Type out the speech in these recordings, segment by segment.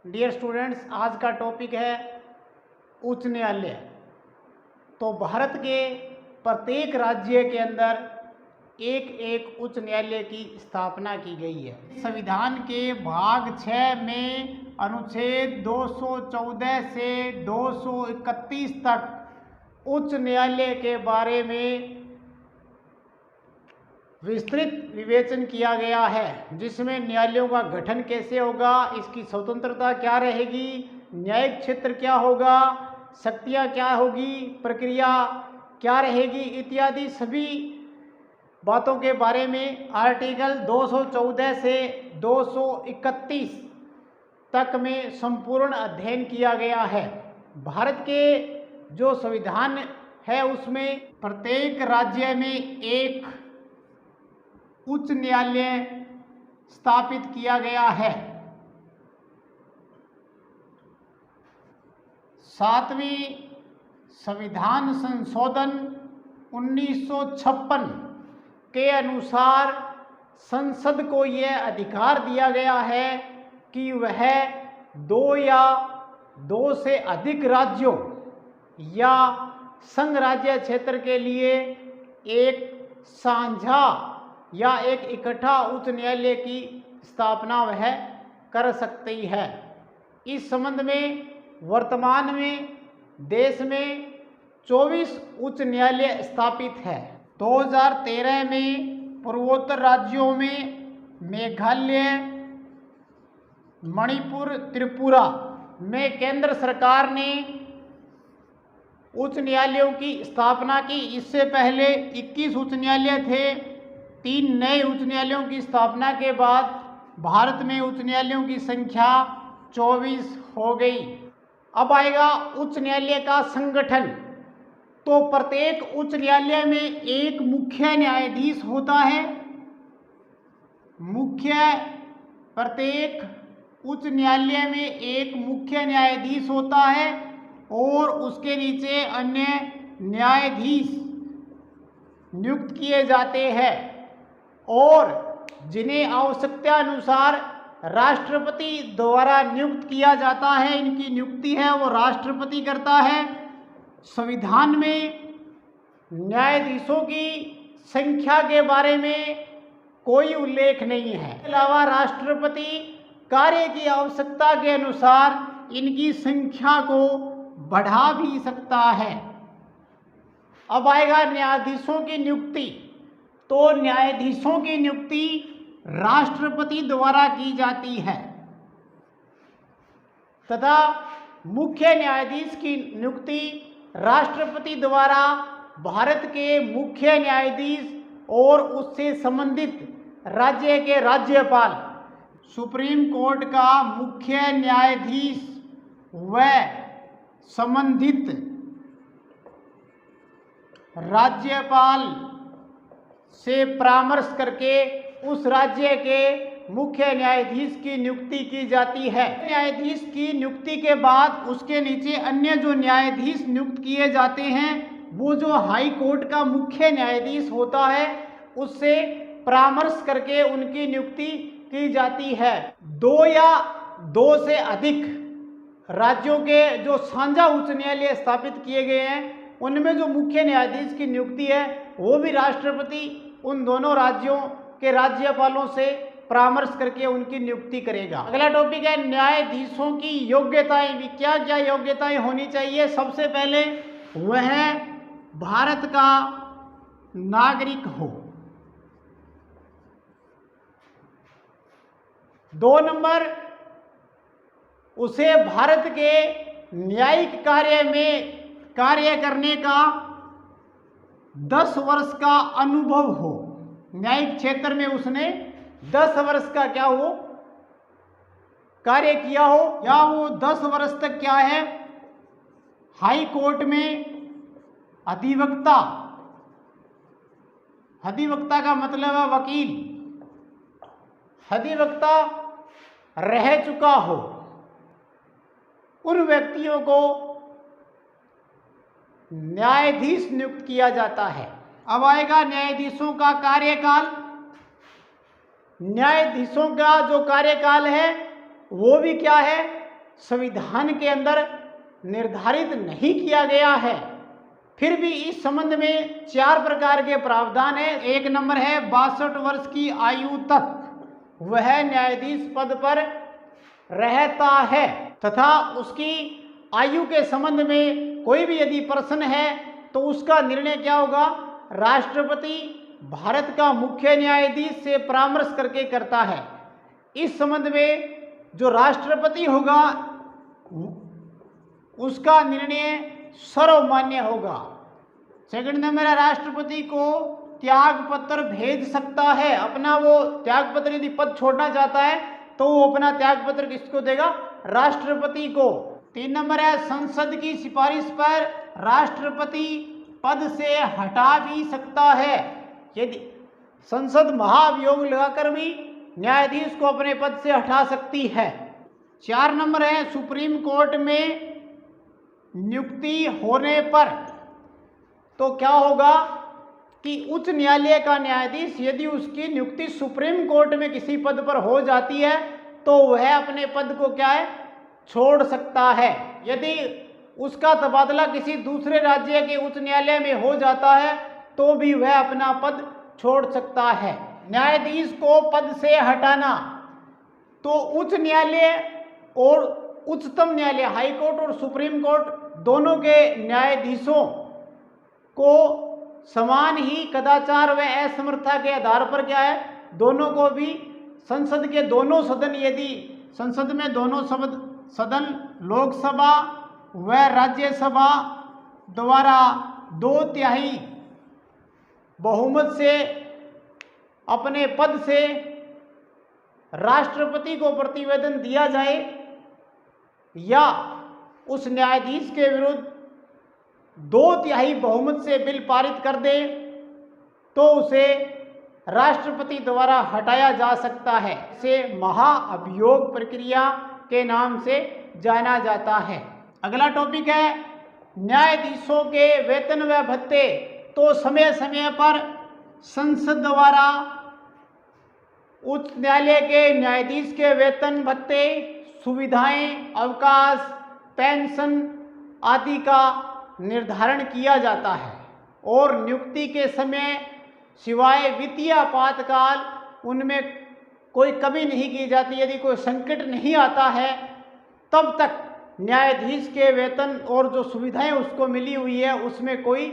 Dear students, आज का topic है उच्च न्यायालय। तो भारत के प्रत्येक राज्य के अंदर एक एक उच्च न्यायालय की स्थापना की गई है। संविधान के भाग 6 में अनुच्छेद 214 से 231 तक उच्च न्यायालय के बारे में विस्तृत विवेचन किया गया है, जिसमें न्यायालयों का गठन कैसे होगा, इसकी स्वतंत्रता क्या रहेगी, न्यायिक क्षेत्र क्या होगा, शक्तियाँ क्या होगी, प्रक्रिया क्या रहेगी इत्यादि सभी बातों के बारे में आर्टिकल 214 से 231 तक में संपूर्ण अध्ययन किया गया है। भारत के जो संविधान है उसमें प्रत्येक राज्य में एक उच्च न्यायालय स्थापित किया गया है। 7वीं संविधान संशोधन 1956 के अनुसार संसद को यह अधिकार दिया गया है कि वह 2 या 2 से अधिक राज्यों या संघ राज्य क्षेत्र के लिए एक साझा या एक इकट्ठा उच्च न्यायालय की स्थापना वह कर सकती है। इस संबंध में वर्तमान में देश में 24 उच्च न्यायालय स्थापित है। 2013 में पूर्वोत्तर राज्यों में मेघालय, मणिपुर, त्रिपुरा में केंद्र सरकार ने उच्च न्यायालयों की स्थापना की। इससे पहले 21 उच्च न्यायालय थे। 3 नए उच्च न्यायालयों की स्थापना के बाद भारत में उच्च न्यायालयों की संख्या 24 हो गई। अब आएगा उच्च न्यायालय का संगठन। तो प्रत्येक उच्च न्यायालय में एक मुख्य न्यायाधीश होता है। प्रत्येक उच्च न्यायालय में एक मुख्य न्यायाधीश होता है और उसके नीचे अन्य न्यायाधीश नियुक्त किए जाते हैं और जिन्हें आवश्यकता अनुसार राष्ट्रपति द्वारा नियुक्त किया जाता है। इनकी नियुक्ति है वो राष्ट्रपति करता है। संविधान में न्यायाधीशों की संख्या के बारे में कोई उल्लेख नहीं है। इसके अलावा राष्ट्रपति कार्य की आवश्यकता के अनुसार इनकी संख्या को बढ़ा भी सकता है। अब आएगा न्यायाधीशों की नियुक्ति। तो न्यायाधीशों की नियुक्ति राष्ट्रपति द्वारा की जाती है तथा मुख्य न्यायाधीश की नियुक्ति राष्ट्रपति द्वारा भारत के मुख्य न्यायाधीश और उससे संबंधित राज्य के राज्यपाल, सुप्रीम कोर्ट का मुख्य न्यायाधीश व संबंधित राज्यपाल से परामर्श करके उस राज्य के मुख्य न्यायाधीश की नियुक्ति की जाती है। न्यायाधीश की नियुक्ति के बाद उसके नीचे अन्य जो न्यायाधीश नियुक्त किए जाते हैं वो जो हाई कोर्ट का मुख्य न्यायाधीश होता है उससे परामर्श करके उनकी नियुक्ति की जाती है। 2 या 2 से अधिक राज्यों के जो साझा उच्च न्यायालय स्थापित किए गए हैं उनमें जो मुख्य न्यायाधीश की नियुक्ति है वो भी राष्ट्रपति उन दोनों राज्यों के राज्यपालों से परामर्श करके उनकी नियुक्ति करेगा। अगला टॉपिक है न्यायाधीशों की योग्यताएं। भी क्या क्या योग्यताएं होनी चाहिए? सबसे पहले वह भारत का नागरिक हो। 2 नंबर, उसे भारत के न्यायिक कार्य में कार्य करने का 10 वर्ष का अनुभव हो। न्यायिक क्षेत्र में उसने 10 वर्ष का क्या हो कार्य किया हो, या वो 10 वर्ष तक क्या है हाई कोर्ट में अधिवक्ता का मतलब है वकील, अधिवक्ता रह चुका हो। उन व्यक्तियों को न्यायाधीश नियुक्त किया जाता है। अब आएगा न्यायाधीशों का कार्यकाल। न्यायाधीशों का जो कार्यकाल है वो भी क्या है संविधान के अंदर निर्धारित नहीं किया गया है, फिर भी इस संबंध में 4 प्रकार के प्रावधान है। 1 नंबर है 62 वर्ष की आयु तक वह न्यायाधीश पद पर रहता है, तथा उसकी आयु के संबंध में कोई भी यदि प्रश्न है तो उसका निर्णय क्या होगा, राष्ट्रपति भारत का मुख्य न्यायाधीश से परामर्श करके करता है। इस संबंध में जो राष्ट्रपति होगा उसका निर्णय सर्वमान्य होगा। सेकंड नंबर है राष्ट्रपति को त्याग पत्र भेज सकता है, अपना वो त्याग पत्र यदि पद छोड़ना चाहता है तो वो अपना त्याग पत्र किसको देगा, राष्ट्रपति को। 3 नंबर है संसद की सिफारिश पर राष्ट्रपति पद से हटा भी सकता है, यदि संसद महाभियोग लगाकर भी न्यायाधीश को अपने पद से हटा सकती है। 4 नंबर है सुप्रीम कोर्ट में नियुक्ति होने पर तो क्या होगा कि उच्च न्यायालय का न्यायाधीश यदि उसकी नियुक्ति सुप्रीम कोर्ट में किसी पद पर हो जाती है तो वह अपने पद को क्या है, छोड़ सकता है। यदि उसका तबादला किसी दूसरे राज्य के उच्च न्यायालय में हो जाता है तो भी वह अपना पद छोड़ सकता है। न्यायाधीश को पद से हटाना तो उच्च न्यायालय और उच्चतम न्यायालय, हाई कोर्ट और सुप्रीम कोर्ट दोनों के न्यायाधीशों को समान ही कदाचार व असमर्थता के आधार पर क्या है, दोनों को भी संसद के दोनों सदन, यदि संसद में दोनों सदन लोकसभा व राज्यसभा द्वारा 2/3 बहुमत से अपने पद से राष्ट्रपति को प्रतिवेदन दिया जाए या उस न्यायाधीश के विरुद्ध 2/3 बहुमत से बिल पारित कर दे तो उसे राष्ट्रपति द्वारा हटाया जा सकता है। इसे महाअभियोग प्रक्रिया के नाम से जाना जाता है। अगला टॉपिक है न्यायाधीशों के वेतन व भत्ते। तो समय समय पर संसद द्वारा उच्च न्यायालय के न्यायाधीश के वेतन भत्ते, सुविधाएं, अवकाश, पेंशन आदि का निर्धारण किया जाता है और नियुक्ति के समय सिवाय वित्तीय आपातकाल उनमें कोई कमी नहीं की जाती। यदि कोई संकट नहीं आता है तब तक न्यायाधीश के वेतन और जो सुविधाएं उसको मिली हुई है उसमें कोई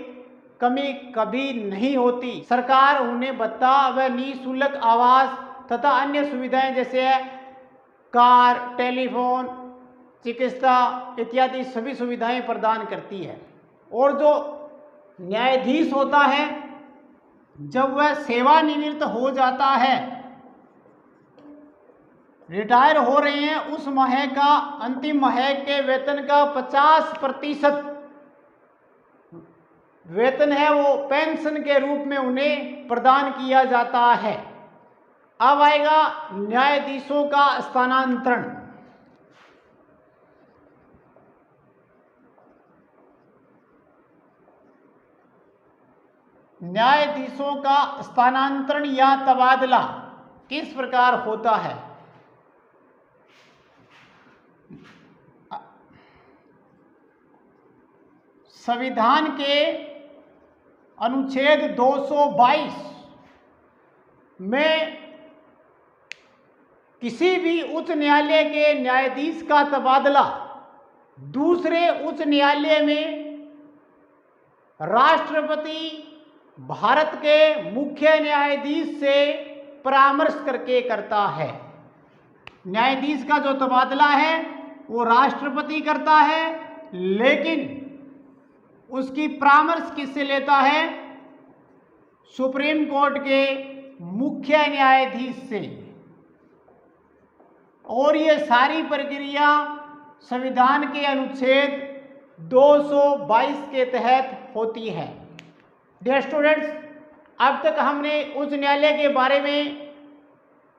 कमी कभी नहीं होती। सरकार उन्हें भत्ता व निःशुल्क आवास तथा अन्य सुविधाएं जैसे कार, टेलीफोन, चिकित्सा इत्यादि सभी सुविधाएं प्रदान करती है। और जो न्यायाधीश होता है जब वह सेवानिवृत्त हो जाता है, रिटायर हो रहे हैं, उस माह का अंतिम माह के वेतन का 50% वेतन है वो पेंशन के रूप में उन्हें प्रदान किया जाता है। अब आएगा न्यायाधीशों का स्थानांतरण। न्यायाधीशों का स्थानांतरण या तबादला किस प्रकार होता है। संविधान के अनुच्छेद 222 में किसी भी उच्च न्यायालय के न्यायाधीश का तबादला दूसरे उच्च न्यायालय में राष्ट्रपति भारत के मुख्य न्यायाधीश से परामर्श करके करता है। न्यायाधीश का जो तबादला है वो राष्ट्रपति करता है, लेकिन उसकी परामर्श किससे लेता है, सुप्रीम कोर्ट के मुख्य न्यायाधीश से। और ये सारी प्रक्रिया संविधान के अनुच्छेद 222 के तहत होती है। डियर स्टूडेंट्स, अब तक हमने उच्च न्यायालय के बारे में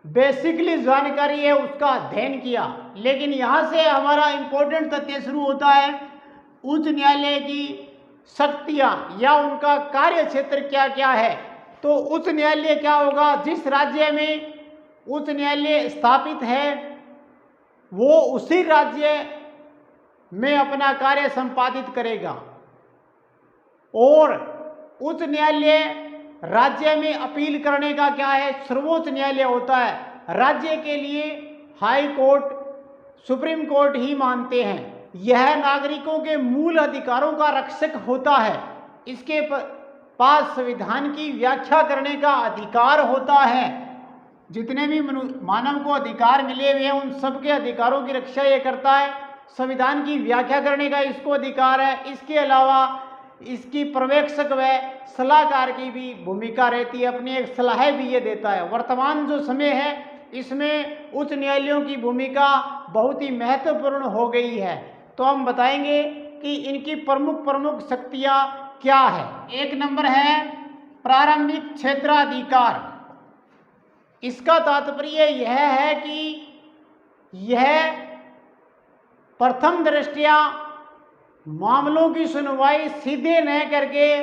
बेसिकली जानकारी है उसका अध्ययन किया, लेकिन यहाँ से हमारा इम्पोर्टेंट तथ्य शुरू होता है उच्च न्यायालय की शक्तियाँ या उनका कार्य क्षेत्र क्या क्या है। तो उच्च न्यायालय क्या होगा, जिस राज्य में उच्च न्यायालय स्थापित है वो उसी राज्य में अपना कार्य संपादित करेगा। और उच्च न्यायालय राज्य में अपील करने का क्या है, सर्वोच्च न्यायालय होता है। राज्य के लिए हाई कोर्ट, सुप्रीम कोर्ट ही मानते हैं। यह नागरिकों के मूल अधिकारों का रक्षक होता है। इसके पास संविधान की व्याख्या करने का अधिकार होता है। जितने भी मानव को अधिकार मिले हुए हैं उन सबके अधिकारों की रक्षा ये करता है। संविधान की व्याख्या करने का इसको अधिकार है। इसके अलावा इसकी पर्यवेक्षक व सलाहकार की भी भूमिका रहती है, अपनी एक सलाह भी ये देता है। वर्तमान जो समय है इसमें उच्च न्यायालयों की भूमिका बहुत ही महत्वपूर्ण हो गई है। तो हम बताएंगे कि इनकी प्रमुख शक्तियां क्या है। एक नंबर है प्रारंभिक क्षेत्राधिकार। इसका तात्पर्य यह है कि यह प्रथम दृष्टया मामलों की सुनवाई सीधे न करके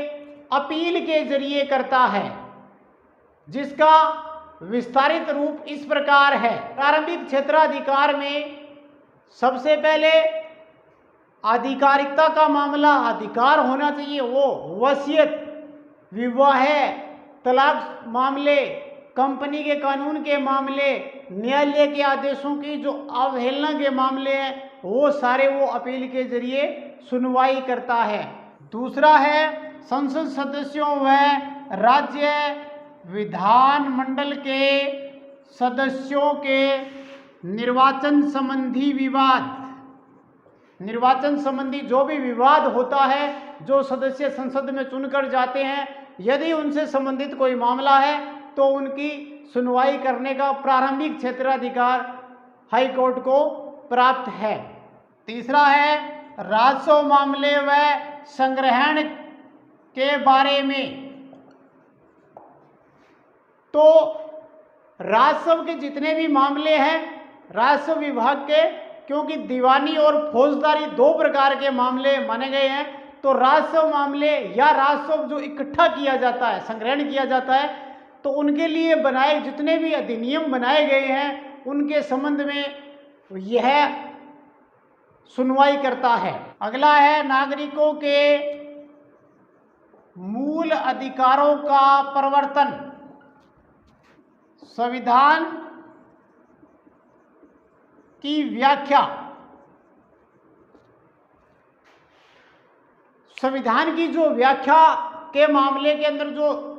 अपील के जरिए करता है, जिसका विस्तारित रूप इस प्रकार है। प्रारंभिक क्षेत्राधिकार में सबसे पहले आधिकारिकता का मामला अधिकार होना चाहिए। वो वसीयत, विवाह, तलाक मामले, कंपनी के कानून के मामले, न्यायालय के आदेशों की जो अवहेलना के मामले हैं वो सारे वो अपील के जरिए सुनवाई करता है। दूसरा है संसद सदस्यों व राज्य विधानमंडल के सदस्यों के निर्वाचन संबंधी विवाद। निर्वाचन संबंधी जो भी विवाद होता है, जो सदस्य संसद में चुनकर जाते हैं, यदि उनसे संबंधित कोई मामला है तो उनकी सुनवाई करने का प्रारंभिक क्षेत्राधिकार हाई कोर्ट को प्राप्त है। तीसरा है राजस्व मामले व संग्रहण के बारे में। तो राजस्व के जितने भी मामले हैं राजस्व विभाग के, क्योंकि दीवानी और फौजदारी दो प्रकार के मामले माने गए हैं, तो राजस्व मामले या राजस्व जो इकट्ठा किया जाता है, संग्रहण किया जाता है, तो उनके लिए बनाए जितने भी अधिनियम बनाए गए हैं उनके संबंध में यह सुनवाई करता है। अगला है नागरिकों के मूल अधिकारों का प्रवर्तन। संविधान की व्याख्या। संविधान की जो व्याख्या के मामले के अंदर जो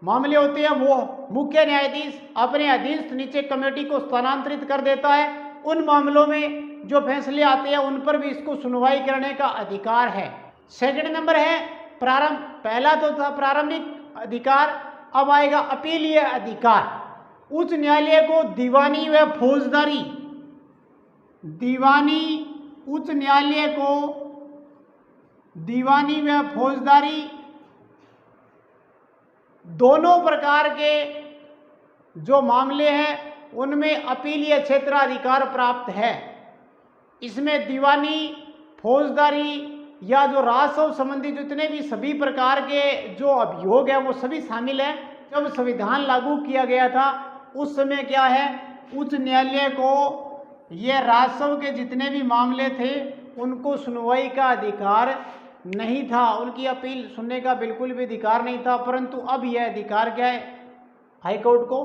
मामले होते हैं वो मुख्य न्यायाधीश अपने अधीनस्थ नीचे कमेटी को स्थानांतरित कर देता है। उन मामलों में जो फैसले आते हैं उन पर भी इसको सुनवाई करने का अधिकार है। सेकंड नंबर है पहला तो था प्रारंभिक अधिकार, अब आएगा अपीलीय अधिकार। उच्च न्यायालय को दीवानी व फौजदारी, उच्च न्यायालय को दीवानी व फौजदारी दोनों प्रकार के जो मामले हैं उनमें अपीलीय क्षेत्राधिकार प्राप्त है। इसमें दीवानी, फौजदारी या जो राजस्व संबंधी जितने भी सभी प्रकार के जो अभियोग है वो सभी शामिल हैं। जब संविधान लागू किया गया था उस समय क्या है, उच्च न्यायालय को ये राजस्व के जितने भी मामले थे उनको सुनवाई का अधिकार नहीं था, उनकी अपील सुनने का बिल्कुल भी अधिकार नहीं था। परंतु अब यह अधिकार क्या है, हाई कोर्ट को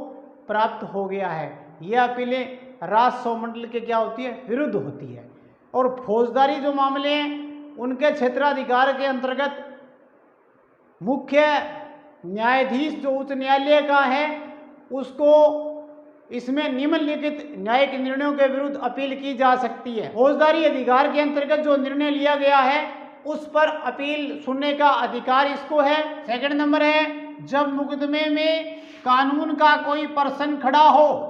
प्राप्त हो गया है। यह अपीलें राजस्व मंडल के क्या होती है, विरुद्ध होती है। और फौजदारी जो मामले हैं उनके क्षेत्राधिकार के अंतर्गत मुख्य न्यायाधीश जो उच्च न्यायालय का है उसको इसमें निम्नलिखित न्यायिक निर्णयों के विरुद्ध अपील की जा सकती है। फौजदारी अधिकार के अंतर्गत जो निर्णय लिया गया है उस पर अपील सुनने का अधिकार इसको है। सेकंड नंबर है जब मुकदमे में कानून का कोई प्रश्न खड़ा हो,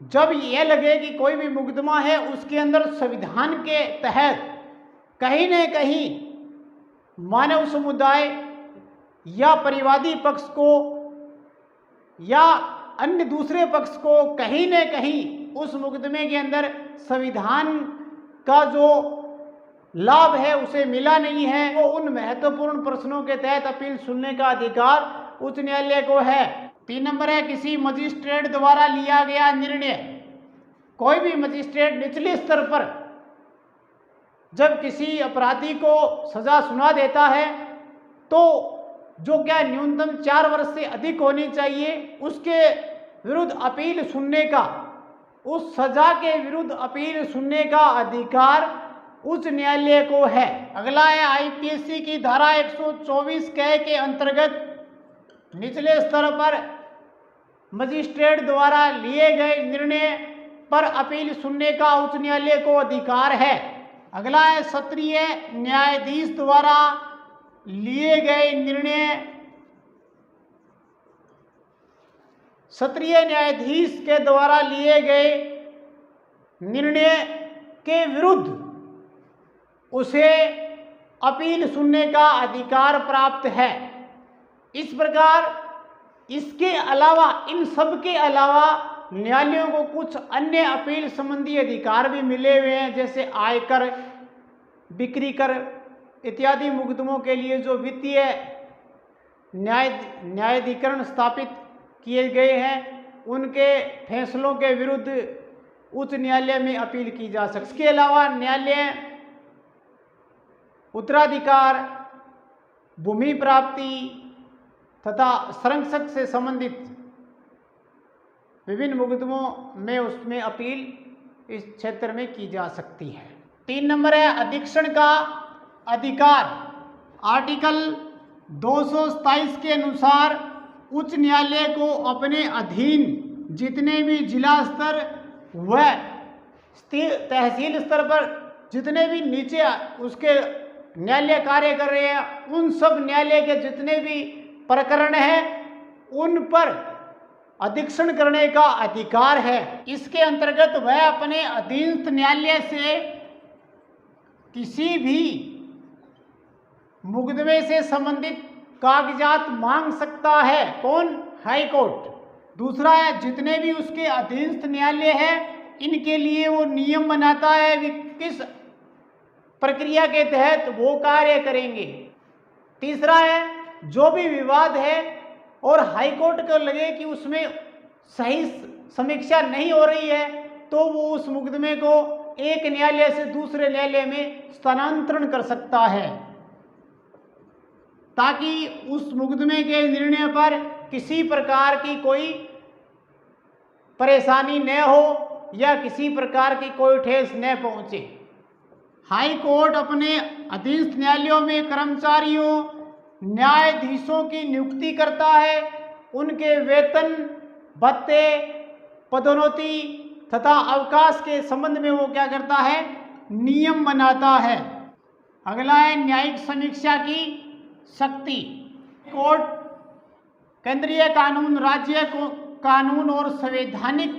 जब यह लगे कि कोई भी मुकदमा है उसके अंदर संविधान के तहत कहीं न कहीं मानव समुदाय या परिवादी पक्ष को या अन्य दूसरे पक्ष को कहीं न कहीं उस मुकदमे के अंदर संविधान का जो लाभ है उसे मिला नहीं है, तो उन महत्वपूर्ण प्रश्नों के तहत अपील सुनने का अधिकार उच्च न्यायालय को है। 3 नंबर है किसी मजिस्ट्रेट द्वारा लिया गया निर्णय। कोई भी मजिस्ट्रेट निचले स्तर पर जब किसी अपराधी को सजा सुना देता है तो जो क्या न्यूनतम 4 वर्ष से अधिक होनी चाहिए, उसके विरुद्ध अपील सुनने का, उस सजा के विरुद्ध अपील सुनने का अधिकार उच्च न्यायालय को है। अगला है आईपीसी की धारा 124 के अंतर्गत निचले स्तर पर मजिस्ट्रेट द्वारा लिए गए निर्णय पर अपील सुनने का उच्च न्यायालय को अधिकार है। अगला है सत्रीय न्यायाधीश द्वारा लिए गए निर्णय, सत्रीय न्यायाधीश के द्वारा लिए गए निर्णय के विरुद्ध उसे अपील सुनने का अधिकार प्राप्त है। इस प्रकार इसके अलावा, इन सब के अलावा न्यायालयों को कुछ अन्य अपील संबंधी अधिकार भी मिले हुए हैं, जैसे आयकर, बिक्री कर इत्यादि मुकदमों के लिए जो वित्तीय न्यायाधिकरण स्थापित किए गए हैं, उनके फैसलों के विरुद्ध उच्च न्यायालय में अपील की जा सकती है। इसके अलावा न्यायालय उत्तराधिकार, भूमि प्राप्ति तथा संरक्षक से संबंधित विभिन्न मुकदमों में उसमें अपील इस क्षेत्र में की जा सकती है। 3 नंबर है अधीक्षण का अधिकार। आर्टिकल 227 के अनुसार उच्च न्यायालय को अपने अधीन जितने भी जिला स्तर व तहसील स्तर पर जितने भी नीचे उसके न्यायालय कार्य कर रहे हैं, उन सब न्यायालय के जितने भी प्रकरण हैं उन पर अधीक्षण करने का अधिकार है। इसके अंतर्गत वह अपने अधीनस्थ न्यायालय से किसी भी मुकदमे से संबंधित कागजात मांग सकता है। कौन? High court. दूसरा है जितने भी उसके अधीनस्थ न्यायालय है, इनके लिए वो नियम बनाता है कि किस प्रक्रिया के तहत वो कार्य करेंगे। तीसरा है जो भी विवाद है और हाई कोर्ट को लगे कि उसमें सही समीक्षा नहीं हो रही है, तो वो उस मुकदमे को एक न्यायालय से दूसरे न्यायालय में स्थानांतरण कर सकता है, ताकि उस मुकदमे के निर्णय पर किसी प्रकार की कोई परेशानी न हो या किसी प्रकार की कोई ठेस न पहुंचे। हाई कोर्ट अपने अधीनस्थ न्यायालयों में कर्मचारियों, न्यायाधीशों की नियुक्ति करता है, उनके वेतन, भत्ते, पदोन्नति तथा अवकाश के संबंध में वो क्या करता है? नियम बनाता है। अगला है न्यायिक समीक्षा की शक्ति। कोर्ट केंद्रीय कानून, राज्य कानून और संवैधानिक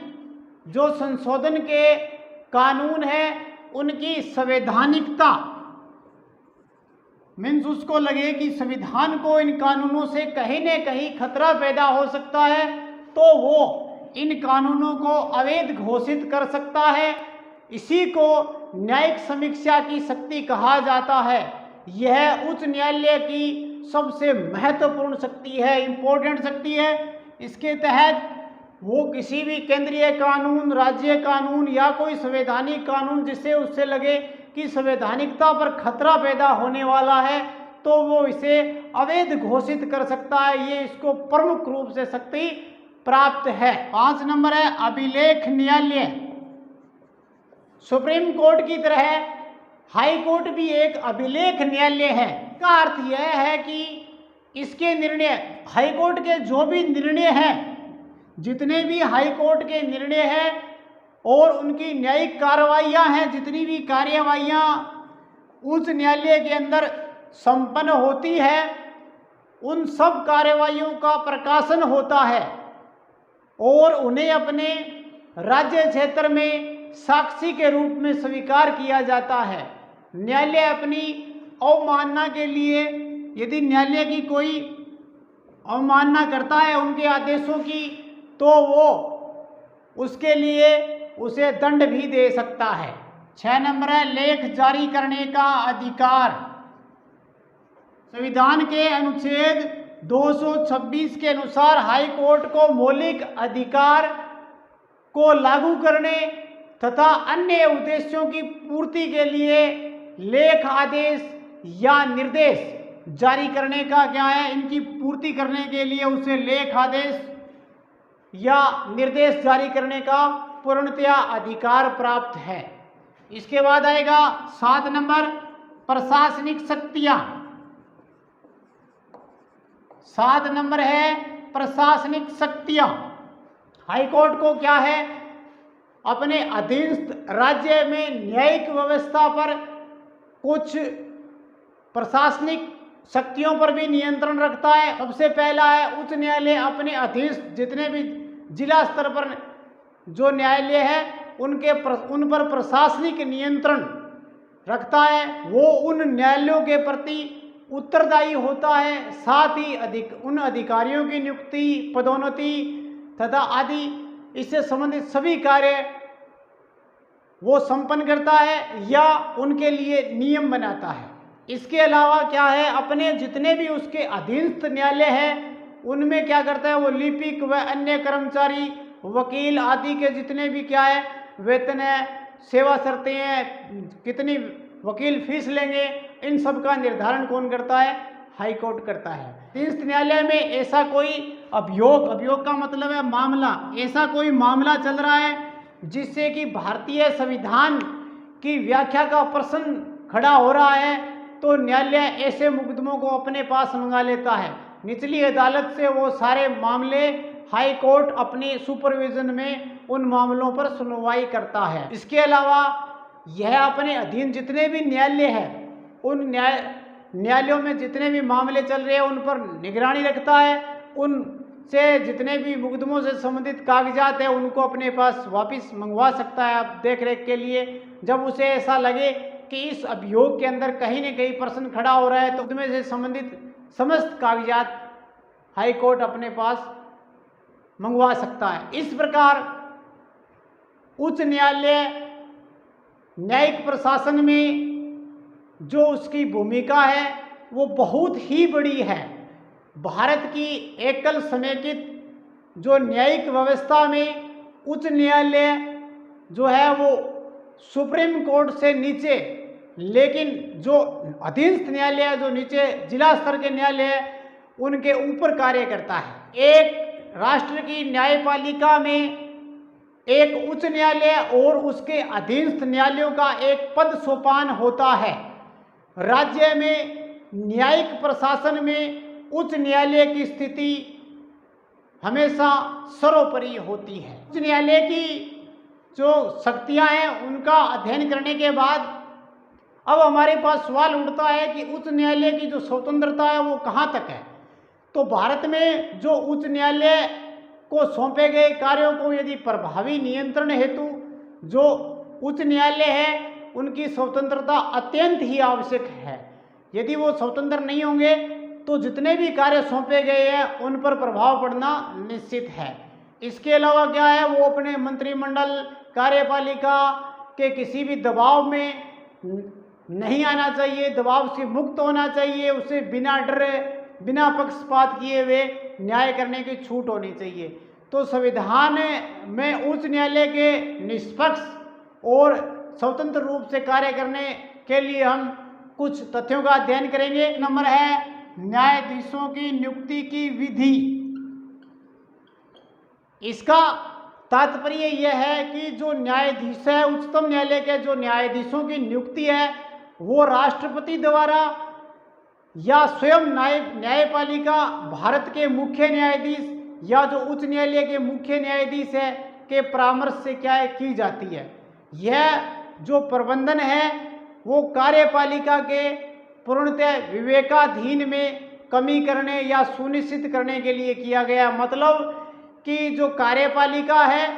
जो संशोधन के कानून है उनकी संवैधानिकता, मीन्स उसको लगे कि संविधान को इन कानूनों से कहीं न कहीं खतरा पैदा हो सकता है, तो वो इन कानूनों को अवैध घोषित कर सकता है। इसी को न्यायिक समीक्षा की शक्ति कहा जाता है। यह उच्च न्यायालय की सबसे महत्वपूर्ण शक्ति है, इम्पोर्टेंट शक्ति है। इसके तहत वो किसी भी केंद्रीय कानून, राज्य कानून या कोई संवैधानिक कानून जिससे उससे लगे कि संवैधानिकता पर खतरा पैदा होने वाला है, तो वो इसे अवैध घोषित कर सकता है। ये इसको प्रमुख रूप से शक्ति प्राप्त है। 5 नंबर है अभिलेख न्यायालय। सुप्रीम कोर्ट की तरह हाई कोर्ट भी एक अभिलेख न्यायालय है। इसका अर्थ यह है कि इसके निर्णय, हाई कोर्ट के जो भी निर्णय हैं, जितने भी हाई कोर्ट के निर्णय हैं और उनकी न्यायिक कार्रवाइयाँ हैं, जितनी भी कार्यवाहियाँ उच्च न्यायालय के अंदर संपन्न होती है, उन सब कार्यवाहियों का प्रकाशन होता है और उन्हें अपने राज्य क्षेत्र में साक्षी के रूप में स्वीकार किया जाता है। न्यायालय अपनी अवमानना के लिए, यदि न्यायालय की कोई अवमानना करता है उनके आदेशों की, तो वो उसके लिए उसे दंड भी दे सकता है। 6 नंबर है लेख जारी करने का अधिकार। संविधान के अनुच्छेद 226 के अनुसार हाई कोर्ट को मौलिक अधिकार को लागू करने तथा अन्य उद्देश्यों की पूर्ति के लिए लेख आदेश या निर्देश जारी करने का क्या है, इनकी पूर्ति करने के लिए उसे लेख आदेश या निर्देश जारी करने का पूर्णतया अधिकार प्राप्त है। इसके बाद आएगा 7 नंबर प्रशासनिक शक्तियां। 7 नंबर है प्रशासनिक शक्तियां। हाईकोर्ट को क्या है, अपने अधीनस्थ राज्य में न्यायिक व्यवस्था पर कुछ प्रशासनिक शक्तियों पर भी नियंत्रण रखता है। सबसे पहला है उच्च न्यायालय अपने अधीनस्थ जितने भी जिला स्तर पर जो न्यायालय है उन पर प्रशासनिक नियंत्रण रखता है। वो उन न्यायालयों के प्रति उत्तरदायी होता है। साथ ही उन अधिकारियों की नियुक्ति, पदोन्नति तथा आदि इससे संबंधित सभी कार्य वो संपन्न करता है या उनके लिए नियम बनाता है। इसके अलावा क्या है, अपने जितने भी उसके अधीनस्थ न्यायालय हैं उनमें क्या करता है, वो लिपिक व अन्य कर्मचारी, वकील आदि के जितने भी क्या है वेतन है, सेवा शर्तें हैं, कितनी वकील फीस लेंगे, इन सब का निर्धारण कौन करता है, हाई कोर्ट करता है। अधीनस्थ न्यायालय में ऐसा कोई अभियोग का मतलब है मामला, ऐसा कोई मामला चल रहा है जिससे कि भारतीय संविधान की व्याख्या का प्रश्न खड़ा हो रहा है, तो न्यायालय ऐसे मुकदमों को अपने पास मंगा लेता है। निचली अदालत से वो सारे मामले हाई कोर्ट अपने सुपरविजन में उन मामलों पर सुनवाई करता है। इसके अलावा यह अपने अधीन जितने भी न्यायालय हैं उन न्यायालयों में जितने भी मामले चल रहे हैं उन पर निगरानी रखता है। उनसे जितने भी मुकदमों से संबंधित कागजात है उनको अपने पास वापस मंगवा सकता है आप देख रेख के लिए। जब उसे ऐसा लगे कि इस अभियोग के अंदर कहीं न कहीं प्रश्न खड़ा हो रहा है तो मुकदमे से संबंधित समस्त कागजात हाई कोर्ट अपने पास मंगवा सकता है। इस प्रकार उच्च न्यायालय न्यायिक प्रशासन में जो उसकी भूमिका है वो बहुत ही बड़ी है। भारत की एकल समेकित जो न्यायिक व्यवस्था में उच्च न्यायालय जो है वो सुप्रीम कोर्ट से नीचे, लेकिन जो अधीनस्थ न्यायालय है, जो नीचे जिला स्तर के न्यायालय है, उनके ऊपर कार्य करता है। एक राष्ट्र की न्यायपालिका में एक उच्च न्यायालय और उसके अधीनस्थ न्यायालयों का एक पद सोपान होता है। राज्य में न्यायिक प्रशासन में उच्च न्यायालय की स्थिति हमेशा सर्वोपरि होती है। उच्च न्यायालय की जो शक्तियां हैं उनका अध्ययन करने के बाद अब हमारे पास सवाल उठता है कि उच्च न्यायालय की जो स्वतंत्रता है वो कहाँ तक है। तो भारत में जो उच्च न्यायालय को सौंपे गए कार्यों को यदि प्रभावी नियंत्रण हेतु जो उच्च न्यायालय है उनकी स्वतंत्रता अत्यंत ही आवश्यक है। यदि वो स्वतंत्र नहीं होंगे तो जितने भी कार्य सौंपे गए हैं उन पर प्रभाव पड़ना निश्चित है। इसके अलावा क्या है, वो अपने मंत्रिमंडल कार्यपालिका के किसी भी दबाव में नहीं आना चाहिए, दबाव से मुक्त होना चाहिए, उसे बिना डरे बिना पक्षपात किए हुए न्याय करने की छूट होनी चाहिए। तो संविधान में उच्च न्यायालय के निष्पक्ष और स्वतंत्र रूप से कार्य करने के लिए हम कुछ तथ्यों का अध्ययन करेंगे। नंबर है न्यायाधीशों की नियुक्ति की विधि। इसका तात्पर्य यह है कि जो न्यायाधीश है, उच्चतम न्यायालय के जो न्यायाधीशों की नियुक्ति है वो राष्ट्रपति द्वारा या स्वयं न्यायपालिका भारत के मुख्य न्यायाधीश या जो उच्च न्यायालय के मुख्य न्यायाधीश है के परामर्श से क्या है की जाती है। यह जो प्रबंधन है वो कार्यपालिका के पूर्णतः विवेकाधीन में कमी करने या सुनिश्चित करने के लिए किया गया। मतलब कि जो कार्यपालिका है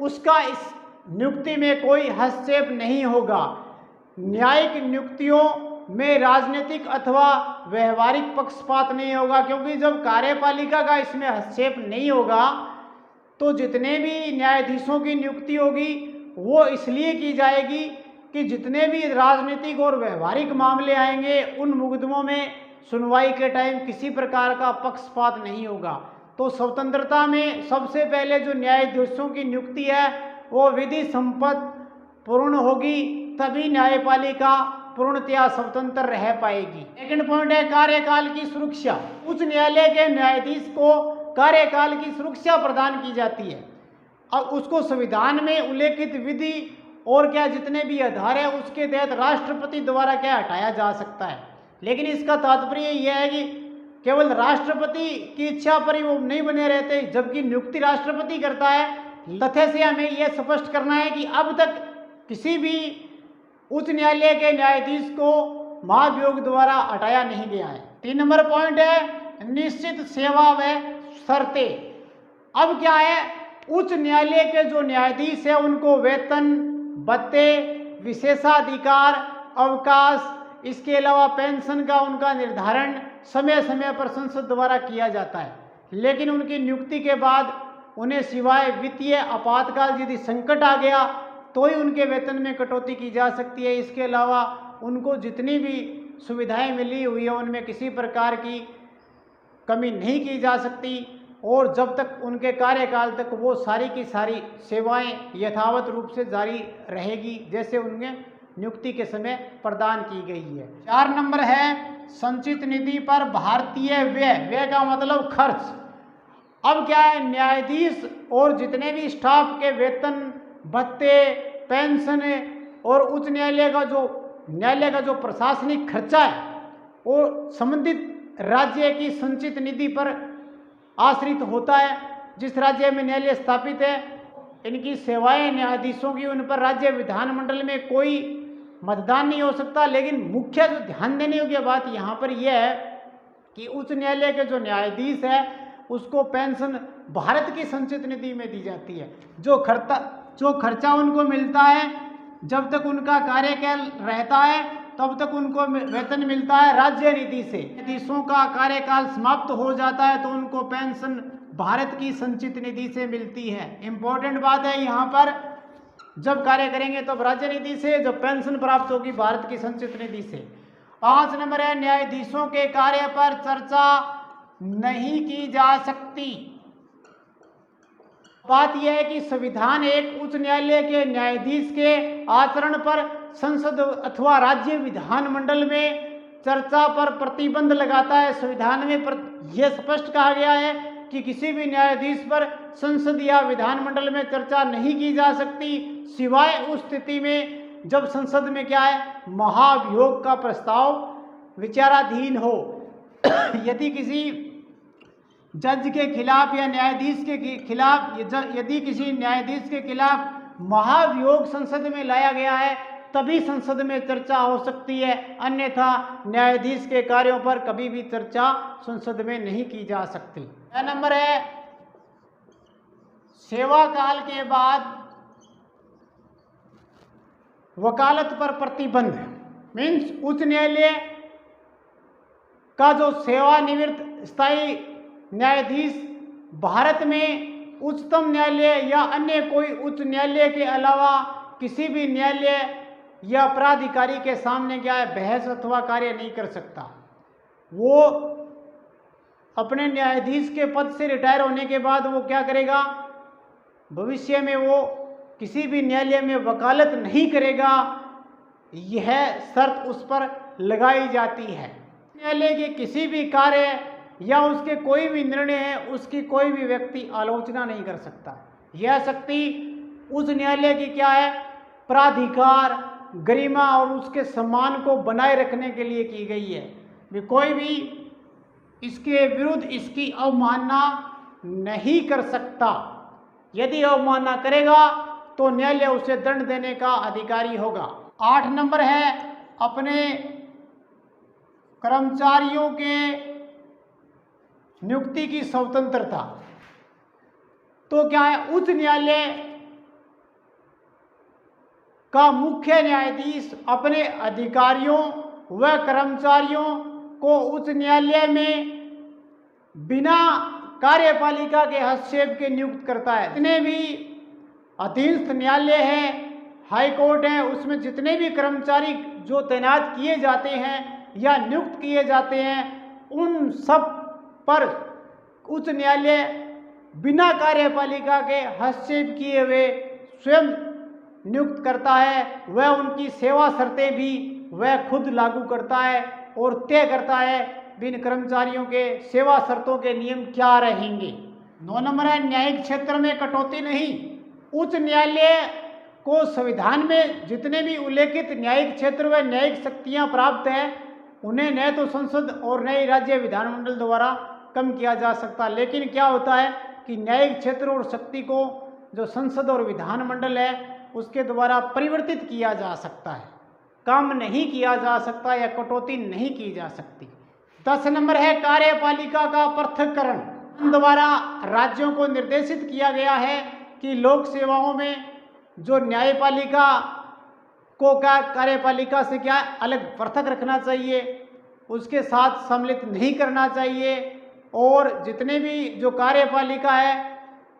उसका इस नियुक्ति में कोई हस्तक्षेप नहीं होगा। न्यायिक नियुक्तियों में राजनीतिक अथवा व्यवहारिक पक्षपात नहीं होगा, क्योंकि जब कार्यपालिका का इसमें हस्तक्षेप नहीं होगा तो जितने भी न्यायाधीशों की नियुक्ति होगी वो इसलिए की जाएगी कि जितने भी राजनीतिक और व्यवहारिक मामले आएंगे उन मुकदमों में सुनवाई के टाइम किसी प्रकार का पक्षपात नहीं होगा। तो स्वतंत्रता में सबसे पहले जो न्यायाधीशों की नियुक्ति है वो विधि सम्मत पूर्ण होगी तभी न्यायपालिका पूर्णतया स्वतंत्र रह पाएगी। सेकंड पॉइंट है कार्यकाल की सुरक्षा। उच्च न्यायालय के न्यायाधीश को कार्यकाल की सुरक्षा प्रदान की जाती है और उसको संविधान में उल्लेखित विधि और क्या जितने भी आधार है उसके तहत राष्ट्रपति द्वारा क्या हटाया जा सकता है। लेकिन इसका तात्पर्य यह है कि केवल राष्ट्रपति की इच्छा पर ही वो नहीं बने रहते, जबकि नियुक्ति राष्ट्रपति करता है। तथ्य से हमें यह स्पष्ट करना है कि अब तक किसी भी उच्च न्यायालय के न्यायाधीश को महाभियोग द्वारा हटाया नहीं गया है। 3 नंबर पॉइंट है निश्चित सेवा व शर्तें। अब क्या है, उच्च न्यायालय के जो न्यायाधीश है उनको वेतन, भत्ते, विशेषाधिकार, अवकाश, इसके अलावा पेंशन का उनका निर्धारण समय समय पर संसद द्वारा किया जाता है। लेकिन उनकी नियुक्ति के बाद उन्हें सिवाय वित्तीय आपातकाल यदि संकट आ गया तो ही उनके वेतन में कटौती की जा सकती है। इसके अलावा उनको जितनी भी सुविधाएं मिली हुई है उनमें किसी प्रकार की कमी नहीं की जा सकती और जब तक उनके कार्यकाल तक वो सारी की सारी सेवाएं यथावत रूप से जारी रहेगी जैसे उनके नियुक्ति के समय प्रदान की गई है। 4 नंबर है संचित निधि पर भारतीय व्यय। व्यय का मतलब खर्च। अब क्या है, न्यायाधीश और जितने भी स्टाफ के वेतन, भत्ते, पेंशन और उच्च न्यायालय का जो प्रशासनिक खर्चा है वो संबंधित राज्य की संचित निधि पर आश्रित होता है। जिस राज्य में न्यायालय स्थापित है इनकी सेवाएं न्यायाधीशों की उन पर राज्य विधानमंडल में कोई मतदान नहीं हो सकता। लेकिन मुख्य जो ध्यान देने योग्य बात यहाँ पर यह है कि उच्च न्यायालय के जो न्यायाधीश है उसको पेंशन भारत की संचित निधि में दी जाती है। जो खर्चा उनको मिलता है जब तक उनका कार्यकाल रहता है तब तक उनको वेतन मिलता है राज्य निधि से। न्यायाधीशों का कार्यकाल समाप्त हो जाता है तो उनको पेंशन भारत की संचित निधि से मिलती है। इंपॉर्टेंट बात है यहाँ पर, जब कार्य करेंगे तब राज्य निधि से, जब पेंशन प्राप्त होगी भारत की संचित निधि से। 5 नंबर है न्यायाधीशों के कार्य पर चर्चा नहीं की जा सकती। बात यह है कि संविधान एक उच्च न्यायालय के न्यायाधीश के आचरण पर संसद अथवा राज्य विधानमंडल में चर्चा पर प्रतिबंध लगाता है। संविधान में यह स्पष्ट कहा गया है कि किसी भी न्यायाधीश पर संसद या विधानमंडल में चर्चा नहीं की जा सकती सिवाय उस स्थिति में जब संसद में क्या है, महाभियोग का प्रस्ताव विचाराधीन हो। यदि किसी जज के खिलाफ या न्यायाधीश के खिलाफ यदि किसी न्यायाधीश के खिलाफ महाभियोग संसद में लाया गया है तभी संसद में चर्चा हो सकती है, अन्यथा न्यायाधीश के कार्यों पर कभी भी चर्चा संसद में नहीं की जा सकती। 6 नंबर है सेवा काल के बाद वकालत पर प्रतिबंध। मीन्स उच्च न्यायालय का जो सेवानिवृत्त स्थायी न्यायाधीश भारत में उच्चतम न्यायालय या अन्य कोई उच्च न्यायालय के अलावा किसी भी न्यायालय या प्राधिकारी के सामने क्या है बहस अथवा कार्य नहीं कर सकता। वो अपने न्यायाधीश के पद से रिटायर होने के बाद वो क्या करेगा, भविष्य में वो किसी भी न्यायालय में वकालत नहीं करेगा, यह शर्त उस पर लगाई जाती है। न्यायालय के किसी भी कार्य या उसके कोई भी निर्णय है उसकी कोई भी व्यक्ति आलोचना नहीं कर सकता। यह शक्ति उस न्यायालय की क्या है, प्राधिकार, गरिमा और उसके सम्मान को बनाए रखने के लिए की गई है। कोई भी इसके विरुद्ध इसकी अवमानना नहीं कर सकता। यदि अवमानना करेगा तो न्यायालय उसे दंड देने का अधिकारी होगा। 8 नंबर है अपने कर्मचारियों के नियुक्ति की स्वतंत्रता। तो क्या है, उच्च न्यायालय का मुख्य न्यायाधीश अपने अधिकारियों व कर्मचारियों को उच्च न्यायालय में बिना कार्यपालिका के हस्तक्षेप के नियुक्त करता है। जितने भी अधीनस्थ न्यायालय है, हाई कोर्ट है, उसमें जितने भी कर्मचारी जो तैनात किए जाते हैं या नियुक्त किए जाते हैं उन सब पर उच्च न्यायालय बिना कार्यपालिका के हस्तक्षेप किए हुए स्वयं नियुक्त करता है वह उनकी सेवा शर्तें भी वह खुद लागू करता है और तय करता है इन कर्मचारियों के सेवा शर्तों के नियम क्या रहेंगे। 9 नंबर है न्यायिक क्षेत्र में कटौती नहीं। उच्च न्यायालय को संविधान में जितने भी उल्लेखित न्यायिक क्षेत्र व न्यायिक शक्तियां प्राप्त हैं उन्हें न तो संसद और न ही राज्य विधानमंडल द्वारा कम किया जा सकता, लेकिन क्या होता है कि न्यायिक क्षेत्र और शक्ति को जो संसद और विधानमंडल है उसके द्वारा परिवर्तित किया जा सकता है, कम नहीं किया जा सकता या कटौती नहीं की जा सकती। 10 नंबर है कार्यपालिका का पृथक्करण। द्वारा राज्यों को निर्देशित किया गया है कि लोक सेवाओं में जो न्यायपालिका को क्या कार्यपालिका से क्या अलग पृथक रखना चाहिए, उसके साथ सम्मिलित नहीं करना चाहिए और जितने भी जो कार्यपालिका है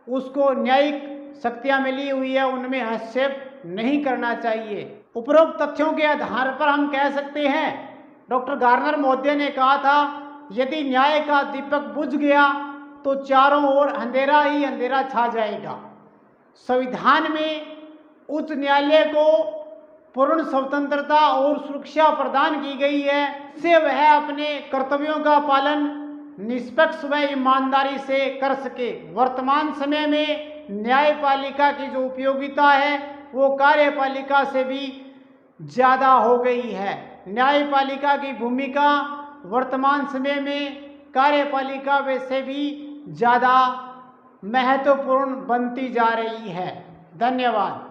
उसको न्यायिक शक्तियां मिली हुई है उनमें हस्तक्षेप नहीं करना चाहिए। उपरोक्त तथ्यों के आधार पर हम कह सकते हैं डॉक्टर गार्नर महोदय ने कहा था यदि न्याय का दीपक बुझ गया तो चारों ओर अंधेरा ही अंधेरा छा जाएगा। संविधान में उच्च न्यायालय को पूर्ण स्वतंत्रता और सुरक्षा प्रदान की गई है से वह अपने कर्तव्यों का पालन निष्पक्ष व ईमानदारी से कर सके। वर्तमान समय में न्यायपालिका की जो उपयोगिता है वो कार्यपालिका से भी ज़्यादा हो गई है। न्यायपालिका की भूमिका वर्तमान समय में कार्यपालिका से भी ज़्यादा महत्वपूर्ण बनती जा रही है। धन्यवाद।